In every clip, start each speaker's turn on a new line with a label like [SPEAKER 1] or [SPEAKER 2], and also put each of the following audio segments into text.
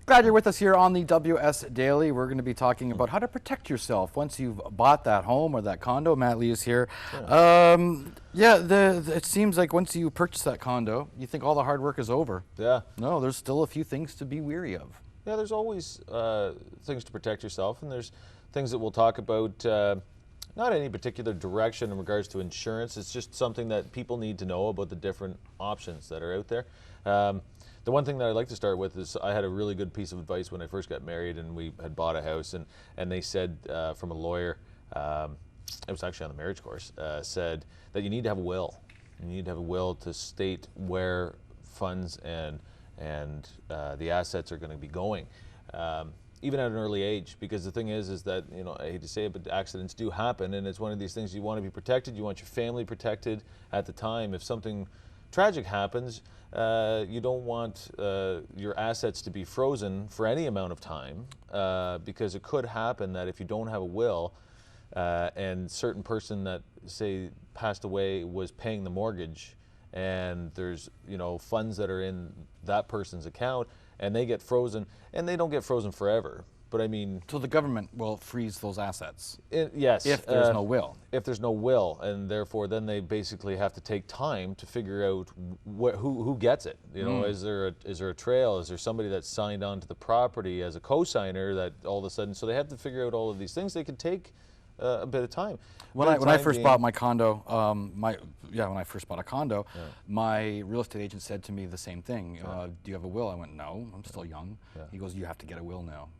[SPEAKER 1] Glad you're with us here on the WS Daily. We're going to be talking about how to protect yourself once you've bought that home or that condo. Matt Lee is here. It seems like once you purchase that condo, you think all the hard work is over.
[SPEAKER 2] Yeah.
[SPEAKER 1] No, there's still a few things to be weary of.
[SPEAKER 2] Yeah, there's always things to protect yourself, and there's things that we'll talk about, not any particular direction in regards to insurance. It's just something that people need to know about the different options that are out there. The one thing that I'd like to start with is I had a really good piece of advice when I first got married and we had bought a house, and they said from a lawyer, it was actually on the marriage course, said that you need to have a will. You need to have a will to state where funds and the assets are going to be going, even at an early age. Because the thing is that, you know, I hate to say it, but accidents do happen, and it's one of these things you want to be protected. You want your family protected at the time. If something tragic happens, you don't want your assets to be frozen for any amount of time, because it could happen that if you don't have a will, and certain person that, say, passed away was paying the mortgage, and there's, you know, funds that are in that person's account, and they get frozen, and they don't get frozen forever. But I mean,
[SPEAKER 1] so the government will freeze those assets.
[SPEAKER 2] Yes,
[SPEAKER 1] if there's no will.
[SPEAKER 2] If there's no will, and therefore then they basically have to take time to figure out who gets it. You know, is there a trail? Is there somebody that's signed on to the property as a co-signer that all of a sudden? So they have to figure out all of these things. They can take a bit of time.
[SPEAKER 1] When I first bought my condo, when I first bought a condo, my real estate agent said to me the same thing. Do you have a will? I went, no, I'm still young. He goes, you have to get a will now.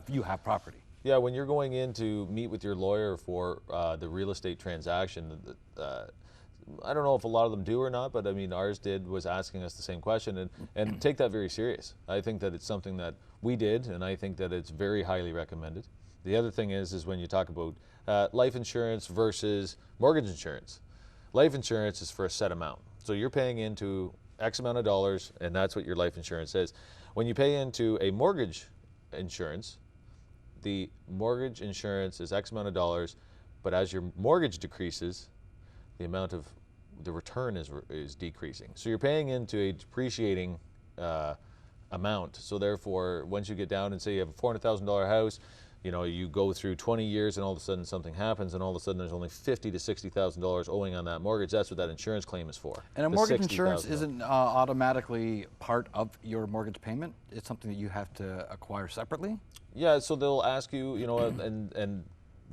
[SPEAKER 1] You have property. Yeah,
[SPEAKER 2] when you're going in to meet with your lawyer for the real estate transaction, I don't know if a lot of them do or not, but I mean, ours was asking us the same question, and take that very serious. I think that it's something that we did, and I think that it's very highly recommended. The other thing is when you talk about life insurance versus mortgage insurance. Life insurance is for a set amount. So you're paying into X amount of dollars, and that's what your life insurance is. When you pay into a mortgage insurance, the mortgage insurance is X amount of dollars, but as your mortgage decreases, the amount of the return is decreasing. So you're paying into a depreciating amount. So therefore, once you get down and say you have a $400,000 house, you know, you go through 20 years and all of a sudden something happens, and all of a sudden there's only $50,000 to $60,000 owing on that mortgage. That's what that insurance claim is for.
[SPEAKER 1] And a mortgage insurance isn't automatically part of your mortgage payment? It's something that you have to acquire separately?
[SPEAKER 2] Yeah, so they'll ask you, you know, and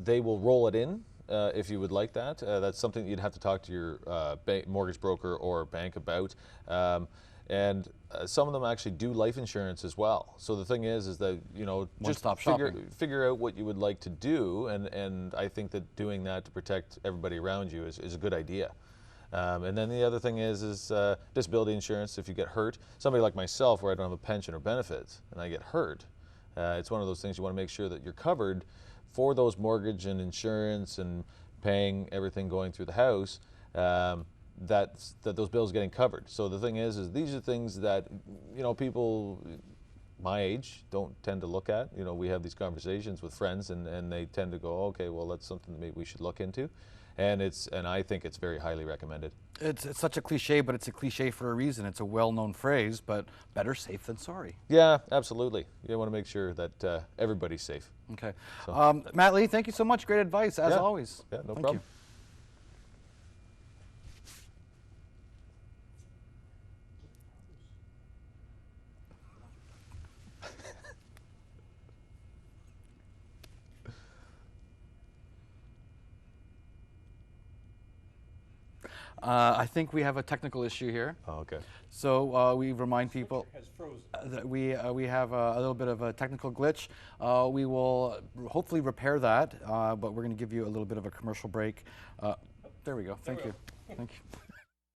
[SPEAKER 2] they will roll it in if you would like that. That's something you'd have to talk to your mortgage broker or bank about. And some of them actually do life insurance as well. So the thing is that, you know, just figure out what you would like to do, and I think that doing that to protect everybody around you is a good idea. And then the other thing is disability insurance. If you get hurt, somebody like myself where I don't have a pension or benefits and I get hurt, it's one of those things you want to make sure that you're covered for those mortgage and insurance and paying everything going through the house. That those bills getting covered. So the thing is these are things that, you know, people my age don't tend to look at. You know, we have these conversations with friends, and they tend to go, okay, well, that's something that maybe we should look into, and I think it's very highly recommended. It's
[SPEAKER 1] such a cliche, but it's a cliche for a reason. It's a well-known phrase, but better safe than sorry.
[SPEAKER 2] Yeah, absolutely. You want to make sure that everybody's safe.
[SPEAKER 1] Okay. So. Matt Lee, thank you so much. Great advice, as always.
[SPEAKER 2] Yeah, no problem.
[SPEAKER 1] I think we have a technical issue here.
[SPEAKER 2] Oh, okay.
[SPEAKER 1] So we remind people that we have a little bit of a technical glitch. We will hopefully repair that, but we're going to give you a little bit of a commercial break. There we go. Thank you. Thank you.